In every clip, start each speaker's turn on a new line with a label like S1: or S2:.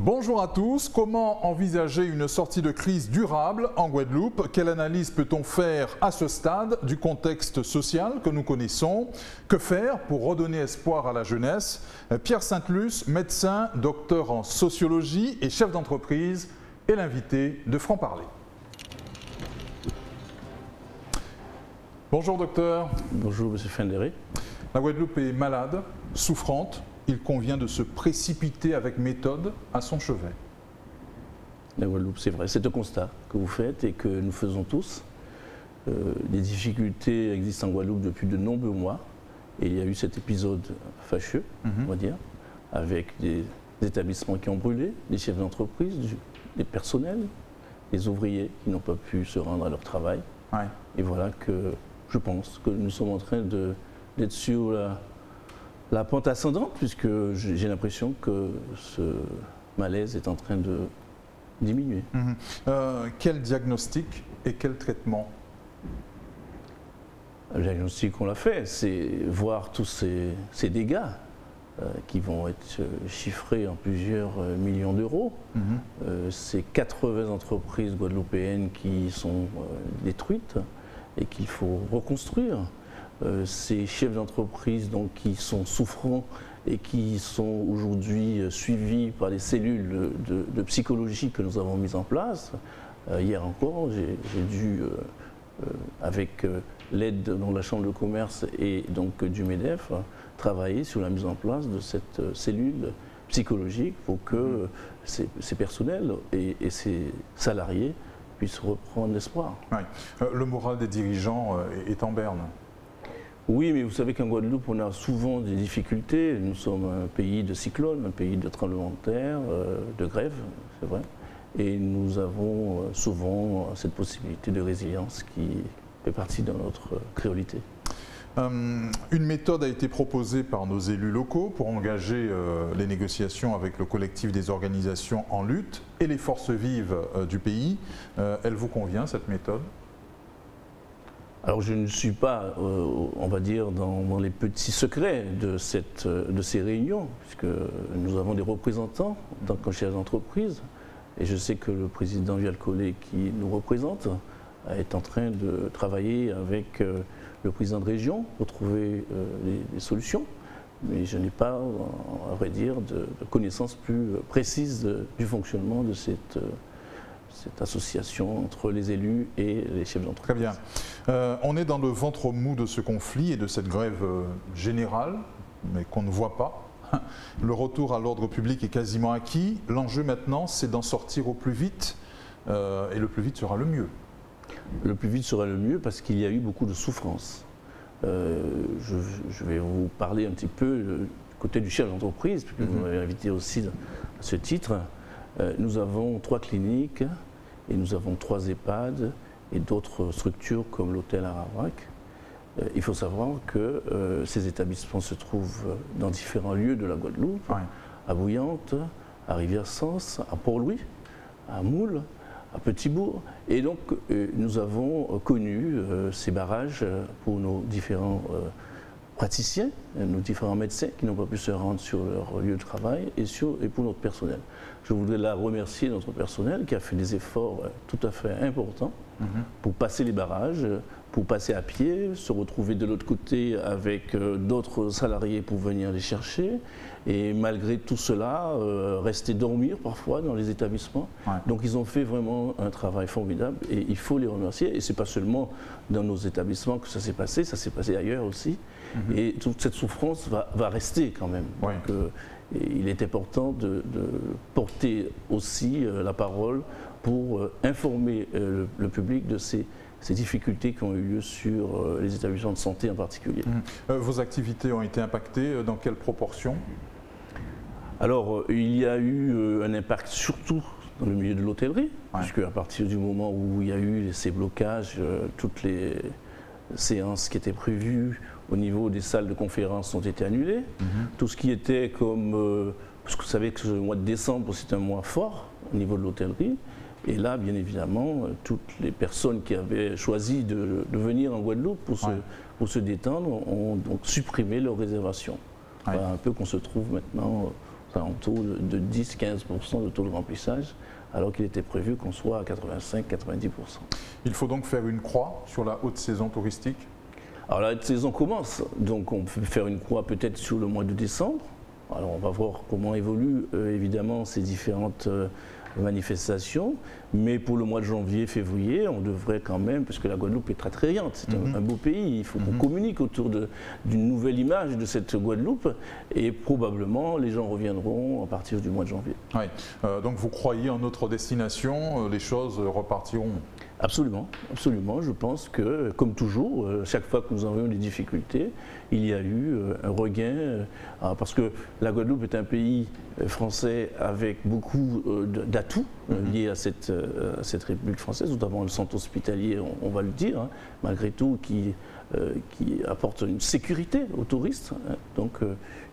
S1: Bonjour à tous, comment envisager une sortie de crise durable en Guadeloupe? Quelle analyse peut-on faire à ce stade du contexte social que nous connaissons? Que faire pour redonner espoir à la jeunesse? Pierre Sainte-Luce, médecin, docteur en sociologie et chef d'entreprise, est l'invité de Franc-Parler. Bonjour docteur.
S2: Bonjour monsieur Fendéré.
S1: La Guadeloupe est malade, souffrante. Il convient de se précipiter avec méthode à son chevet.
S2: La Guadeloupe, c'est vrai, c'est un constat que vous faites et que nous faisons tous. Des difficultés existent en Guadeloupe depuis de nombreux mois. Et il y a eu cet épisode fâcheux, on va dire, avec des établissements qui ont brûlé, des chefs d'entreprise, des personnels, des ouvriers qui n'ont pas pu se rendre à leur travail.
S1: Ouais.
S2: Et voilà que je pense que nous sommes en train d'être sur la pente ascendante, puisque j'ai l'impression que ce malaise est en train de diminuer.
S1: Quel diagnostic et quel traitement?
S2: Le diagnostic, on l'a fait, c'est voir tous ces dégâts qui vont être chiffrés en plusieurs millions d'euros. Ces 80 entreprises guadeloupéennes qui sont détruites et qu'il faut reconstruire. Ces chefs d'entreprise qui sont souffrants et qui sont aujourd'hui suivis par les cellules de psychologie que nous avons mises en place. Hier encore, j'ai dû, avec l'aide de la Chambre de commerce et donc du MEDEF, travailler sur la mise en place de cette cellule psychologique pour que ces personnels et ces salariés puissent reprendre l'espoir.
S1: Ouais. Le moral des dirigeants est en berne.
S2: Oui, mais vous savez qu'en Guadeloupe, on a souvent des difficultés. Nous sommes un pays de cyclones, un pays de tremblements de terre, de grève, c'est vrai. Et nous avons souvent cette possibilité de résilience qui fait partie de notre créolité.
S1: Une méthode a été proposée par nos élus locaux pour engager les négociations avec le collectif des organisations en lutte et les forces vives du pays. Elle vous convient, cette méthode ?
S2: Alors je ne suis pas, on va dire, dans les petits secrets de ces réunions, puisque nous avons des représentants dans le chef d'entreprise, et je sais que le président Vial-Collet qui nous représente est en train de travailler avec le président de région pour trouver des solutions, mais je n'ai pas, à vrai dire, de connaissances plus précises du fonctionnement de cette association entre les élus et les chefs d'entreprise.
S1: Très bien. On est dans le ventre mou de ce conflit et de cette grève générale, mais qu'on ne voit pas. Le retour à l'ordre public est quasiment acquis. L'enjeu maintenant, c'est d'en sortir au plus vite, et le plus vite sera le mieux.
S2: Le plus vite sera le mieux parce qu'il y a eu beaucoup de souffrance. Je vais vous parler un petit peu du côté du chef d'entreprise, puisque vous m'avez invité aussi à ce titre. Nous avons 3 cliniques et nous avons 3 EHPAD et d'autres structures comme l'hôtel Arawac. Il faut savoir que ces établissements se trouvent dans différents lieux de la Guadeloupe, à Bouillante, à Rivière-Sens, à Port-Louis, à Moule, à Petit-Bourg. Et donc nous avons connu ces barrages pour nos différents praticiens, nos différents médecins qui n'ont pas pu se rendre sur leur lieu de travail et pour notre personnel. Je voudrais là remercier notre personnel qui a fait des efforts tout à fait importants pour passer les barrages, pour passer à pied, se retrouver de l'autre côté avec d'autres salariés pour venir les chercher et malgré tout cela, rester dormir parfois dans les établissements. Donc ils ont fait vraiment un travail formidable et il faut les remercier. Et ce n'est pas seulement dans nos établissements que ça s'est passé ailleurs aussi. Et toute cette souffrance va rester quand même. Donc, il est important de porter aussi la parole pour informer le public de ces difficultés qui ont eu lieu sur les établissements de santé en particulier.
S1: Vos activités ont été impactées dans quelle proportion?
S2: Alors, il y a eu un impact surtout dans le milieu de l'hôtellerie, puisque à partir du moment où il y a eu ces blocages, toutes les séances qui étaient prévues au niveau des salles de conférence ont été annulées. Tout ce qui était comme... parce que vous savez que le mois de décembre, c'est un mois fort au niveau de l'hôtellerie. Et là, bien évidemment, toutes les personnes qui avaient choisi de venir en Guadeloupe pour se détendre ont donc supprimé leurs réservations. Un peu qu'on se trouve maintenant C'est un taux de 10-15% de taux de remplissage, alors qu'il était prévu qu'on soit à 85-90%.
S1: Il faut donc faire une croix sur la haute saison touristique?
S2: Alors la haute saison commence, donc on peut faire une croix peut-être sur le mois de décembre. Alors on va voir comment évoluent évidemment ces différentes manifestations, mais pour le mois de janvier, février, on devrait quand même, parce que la Guadeloupe est très attrayante, c'est un beau pays, il faut qu'on communique autour d'une nouvelle image de cette Guadeloupe, et probablement les gens reviendront à partir du mois de janvier.
S1: Oui. Donc vous croyez en notre destination, les choses repartiront?
S2: Absolument, absolument. Je pense que, comme toujours, chaque fois que nous avons eu des difficultés, il y a eu un regain, parce que la Guadeloupe est un pays français avec beaucoup d'atouts liés à cette République française, notamment le centre hospitalier, on va le dire, hein, malgré tout, qui apporte une sécurité aux touristes, hein, donc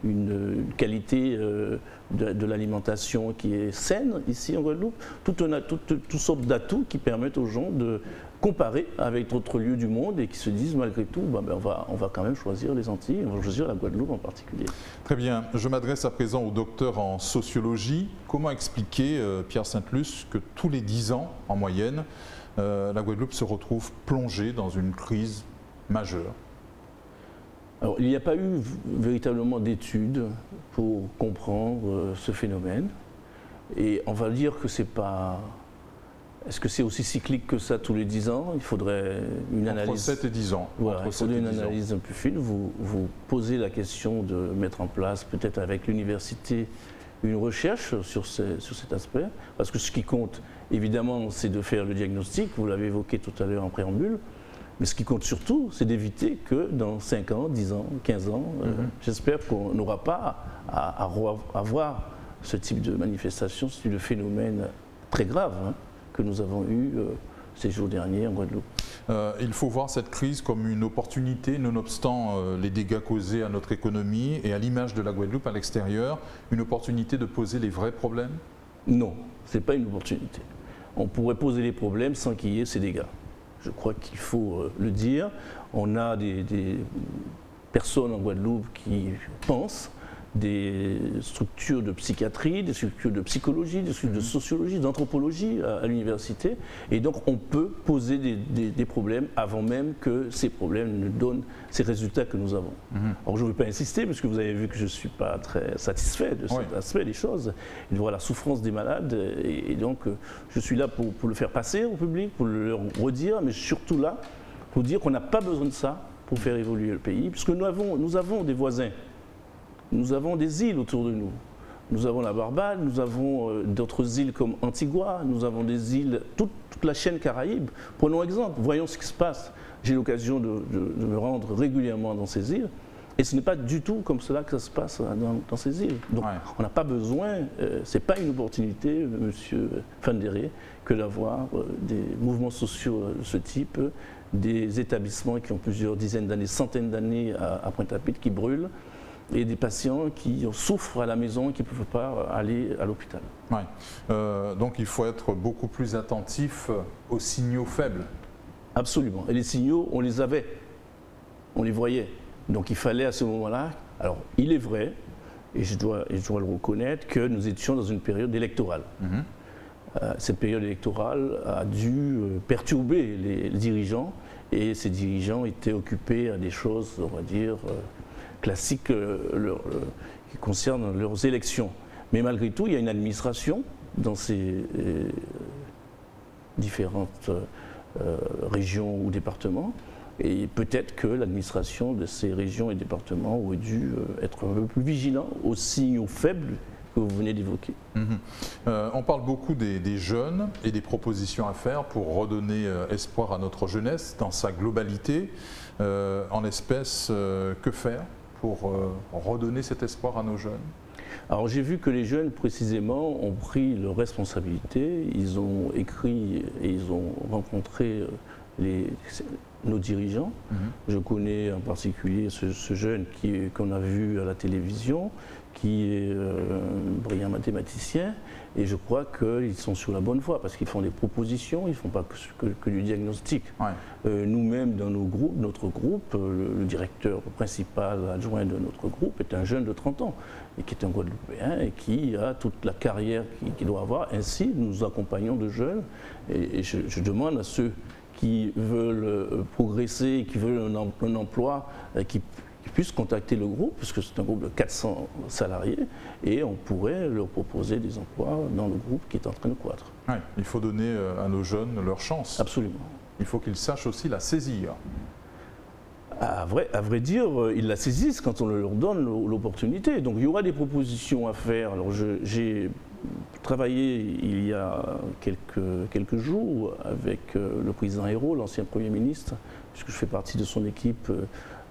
S2: une qualité de l'alimentation qui est saine ici en Guadeloupe, toutes sortes d'atouts qui permettent aux gens de comparer avec d'autres lieux du monde et qui se disent malgré tout, on va quand même choisir les Antilles, on va choisir la Guadeloupe en particulier.
S1: Très bien, je m'adresse à présent au docteur en sociologie. Comment expliquer, Pierre Sainte-Luce, que tous les 10 ans, en moyenne, la Guadeloupe se retrouve plongée dans une crise majeure?
S2: Alors, il n'y a pas eu véritablement d'études pour comprendre ce phénomène. Et on va dire que c'est pas... Est-ce que c'est aussi cyclique que ça tous les 10 ans? Il faudrait une analyse...
S1: Entre 7 et 10 ans.
S2: Voilà, il faudrait une analyse un peu fine. Vous posez la question de mettre en place, peut-être avec l'université, une recherche sur cet aspect. Parce que ce qui compte, évidemment, c'est de faire le diagnostic. Vous l'avez évoqué tout à l'heure en préambule. Mais ce qui compte surtout, c'est d'éviter que dans 5 ans, 10 ans, 15 ans, j'espère qu'on n'aura pas à voir ce type de manifestation, ce type de phénomène très grave, hein, que nous avons eu ces jours derniers en Guadeloupe.
S1: Il faut voir cette crise comme une opportunité, nonobstant les dégâts causés à notre économie et à l'image de la Guadeloupe à l'extérieur, une opportunité de poser les vrais problèmes?
S2: Non, ce n'est pas une opportunité. On pourrait poser les problèmes sans qu'il y ait ces dégâts. Je crois qu'il faut le dire. On a des personnes en Guadeloupe qui pensent, des structures de psychiatrie, des structures de psychologie, des structures de sociologie, d'anthropologie à l'université. Et donc on peut poser des problèmes avant même que ces problèmes ne donnent ces résultats que nous avons. Alors je ne veux pas insister, parce que vous avez vu que je ne suis pas très satisfait de cet aspect des choses. Il voit la souffrance des malades, et donc je suis là pour le faire passer au public, pour le redire, mais surtout là pour dire qu'on n'a pas besoin de ça pour faire évoluer le pays, puisque nous avons des voisins. Nous avons des îles autour de nous. Nous avons la Barbade, nous avons d'autres îles comme Antigua, nous avons des îles, toute la chaîne Caraïbe. Prenons exemple, voyons ce qui se passe. J'ai l'occasion de me rendre régulièrement dans ces îles, et ce n'est pas du tout comme cela que ça se passe dans ces îles. Donc on n'a pas besoin, ce n'est pas une opportunité, monsieur Fandéré, que d'avoir des mouvements sociaux de ce type, des établissements qui ont plusieurs dizaines d'années, centaines d'années à Pointe-à-Pitre qui brûlent, et des patients qui souffrent à la maison et qui ne peuvent pas aller à l'hôpital.
S1: Ouais. Donc il faut être beaucoup plus attentif aux signaux faibles.
S2: Absolument. Et les signaux, on les avait, on les voyait. Donc il fallait à ce moment-là, alors il est vrai, et je dois le reconnaître, que nous étions dans une période électorale. Cette période électorale a dû perturber les dirigeants, et ces dirigeants étaient occupés à des choses, on va dire, classiques qui concernent leurs élections. Mais malgré tout, il y a une administration dans ces différentes régions ou départements, et peut-être que l'administration de ces régions et départements aurait dû être un peu plus vigilant aux signaux faibles que vous venez d'évoquer.
S1: On parle beaucoup des jeunes et des propositions à faire pour redonner espoir à notre jeunesse dans sa globalité. En l'espèce, que faire pour redonner cet espoir à nos jeunes?
S2: Alors j'ai vu que les jeunes précisément ont pris leurs responsabilités, ils ont écrit et ils ont rencontré nos dirigeants. Je connais en particulier ce jeune qu'on a vu à la télévision, qui est un brillant mathématicien, et je crois qu'ils sont sur la bonne voie parce qu'ils font des propositions, ils ne font pas que du diagnostic. Ouais. Nous-mêmes, dans notre groupe, le directeur principal adjoint de notre groupe est un jeune de 30 ans, et qui est un Guadeloupéen et qui a toute la carrière qu'il doit avoir. Ainsi, nous accompagnons de jeunes, et je demande à ceux qui veulent progresser, qui veulent un emploi, qui puissent contacter le groupe, parce que c'est un groupe de 400 salariés, et on pourrait leur proposer des emplois dans le groupe qui est en train de croître.
S1: Ouais, il faut donner à nos jeunes leur chance.
S2: Absolument.
S1: Il faut qu'ils sachent aussi la saisir.
S2: À vrai dire, ils la saisissent quand on leur donne l'opportunité. Donc il y aura des propositions à faire. Alors j'ai travaillé il y a quelques jours avec le président Hérault, l'ancien Premier ministre, puisque je fais partie de son équipe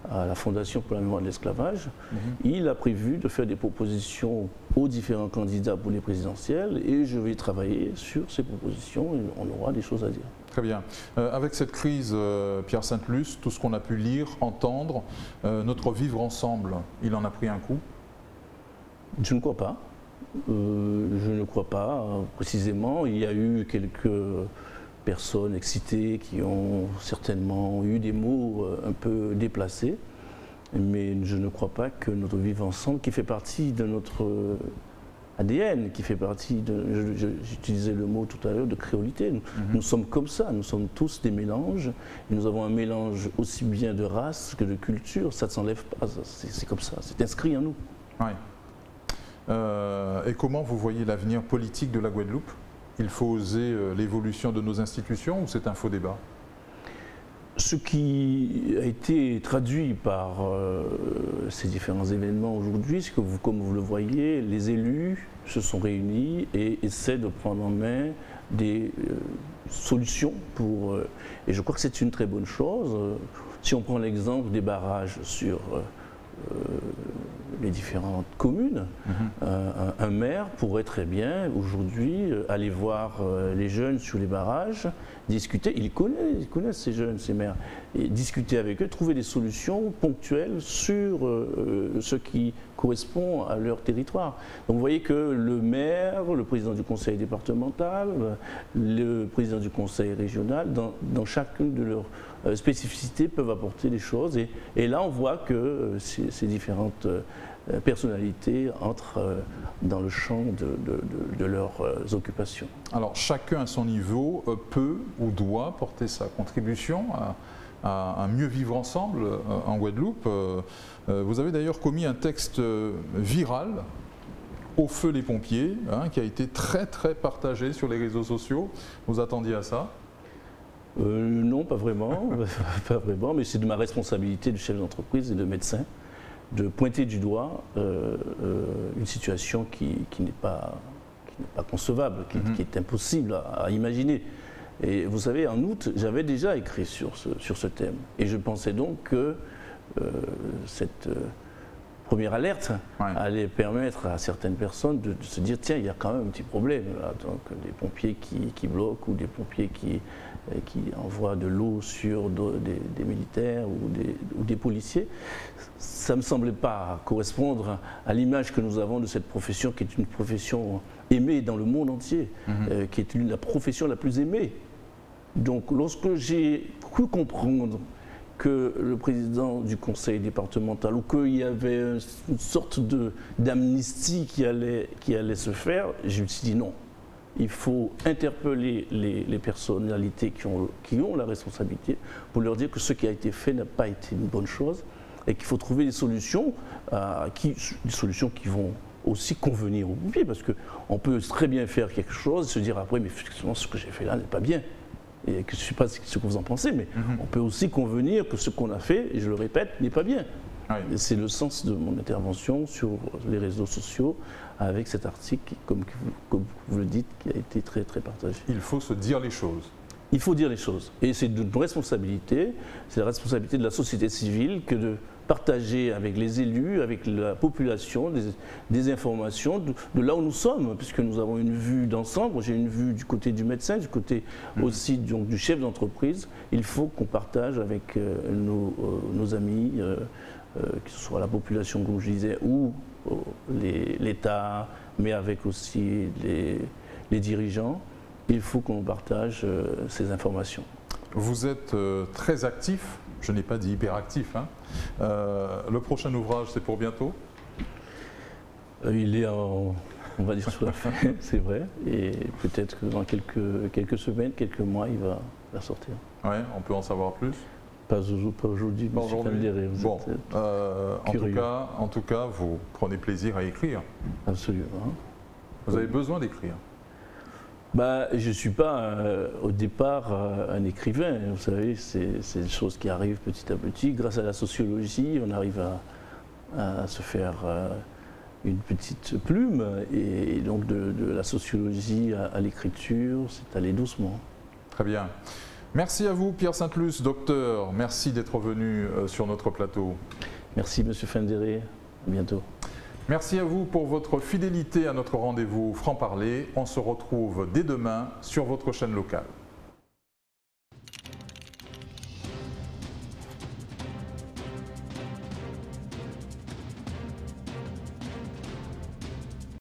S2: à la Fondation pour la mémoire de l'esclavage. Il a prévu de faire des propositions aux différents candidats pour les présidentielles, et je vais travailler sur ces propositions et on aura des choses à dire.
S1: Très bien. Avec cette crise, Pierre Sainte-Luce, tout ce qu'on a pu lire, entendre, notre vivre ensemble, il en a pris un coup?
S2: Je ne crois pas. Je ne crois pas. Précisément, il y a eu quelques personnes excitées qui ont certainement eu des mots un peu déplacés, mais je ne crois pas que notre vivre ensemble, qui fait partie de notre ADN, qui fait partie de, j'utilisais le mot tout à l'heure, de créolité. Nous sommes comme ça, nous sommes tous des mélanges, et nous avons un mélange aussi bien de race que de culture, ça ne s'enlève pas, c'est comme ça, c'est inscrit en nous.
S1: Ouais. Et comment vous voyez l'avenir politique de la Guadeloupe? Il faut oser l'évolution de nos institutions, ou c'est un faux débat?
S2: Ce qui a été traduit par ces différents événements aujourd'hui, c'est que comme vous le voyez, les élus se sont réunis et essaient de prendre en main des solutions pour... et je crois que c'est une très bonne chose. Si on prend l'exemple des barrages sur les différentes communes, un maire pourrait très bien aujourd'hui aller voir les jeunes sur les barrages, discuter, ils connaissent ces jeunes, ces maires, et discuter avec eux, trouver des solutions ponctuelles sur ce qui correspond à leur territoire. Donc vous voyez que le maire, le président du conseil départemental, le président du conseil régional, dans chacune de leurs spécificités peuvent apporter des choses, et là on voit que ces différentes personnalités entrent dans le champ de leurs occupations.
S1: Alors chacun à son niveau peut ou doit porter sa contribution à un mieux vivre ensemble en Guadeloupe. Vous avez d'ailleurs commis un texte viral, Au feu les pompiers, qui a été très partagé sur les réseaux sociaux. Vous attendiez à ça?
S2: Non, pas vraiment, pas vraiment, mais c'est de ma responsabilité de chef d'entreprise et de médecin de pointer du doigt une situation qui n'est pas concevable, qui est impossible à imaginer. Et vous savez, en août, j'avais déjà écrit sur ce thème, et je pensais donc que cette première alerte allait permettre à certaines personnes de se dire tiens, il y a quand même un petit problème là. Donc des pompiers qui bloquent, ou des pompiers qui envoient de l'eau sur des militaires ou des policiers. Ça ne me semblait pas correspondre à l'image que nous avons de cette profession, qui est une profession aimée dans le monde entier, qui est la profession la plus aimée. Donc lorsque j'ai cru comprendre que le président du conseil départemental, ou qu'il y avait une sorte d'amnistie qui allait se faire, je me suis dit non. Il faut interpeller les personnalités qui ont la responsabilité pour leur dire que ce qui a été fait n'a pas été une bonne chose, et qu'il faut trouver des solutions, qui vont aussi convenir aux pompiers, parce qu'on peut très bien faire quelque chose et se dire après, mais effectivement ce que j'ai fait là n'est pas bien. Et que je ne sais pas ce que vous en pensez, mais on peut aussi convenir que ce qu'on a fait, et je le répète, n'est pas bien. C'est le sens de mon intervention sur les réseaux sociaux avec cet article, comme vous le dites, qui a été très partagé.
S1: Il faut se dire les choses.
S2: il faut dire les choses. Et c'est notre responsabilité, c'est la responsabilité de la société civile que de partager avec les élus, avec la population, des informations de là où nous sommes, puisque nous avons une vue d'ensemble. J'ai une vue du côté du médecin, du côté aussi donc, du chef d'entreprise. Il faut qu'on partage avec nos amis, que ce soit la population, comme je disais, ou l'État, mais avec aussi les dirigeants. Il faut qu'on partage ces informations. Vous
S1: êtes très actif, je n'ai pas dit hyperactif. Hein. Le prochain ouvrage, c'est pour bientôt?
S2: Il est on va dire sur la fin, c'est vrai. Et peut-être que dans quelques semaines, quelques mois, il va sortir.
S1: Ouais, on peut en savoir plus?
S2: Pas aujourd'hui,
S1: pas aujourd'hui. Bon, en tout cas, vous prenez plaisir à écrire.
S2: Absolument.
S1: Vous avez besoin d'écrire?
S2: Je ne suis pas au départ un écrivain, vous savez, c'est des choses qui arrivent petit à petit. Grâce à la sociologie, on arrive à se faire une petite plume, et donc de la sociologie à l'écriture, c'est allé doucement.
S1: Très bien. Merci à vous, Pierre Sainte-Luce, docteur. Merci d'être venu sur notre plateau.
S2: Merci, Monsieur Fendéré. À bientôt.
S1: Merci à vous pour votre fidélité à notre rendez-vous Franc-Parler. On se retrouve dès demain sur votre chaîne locale.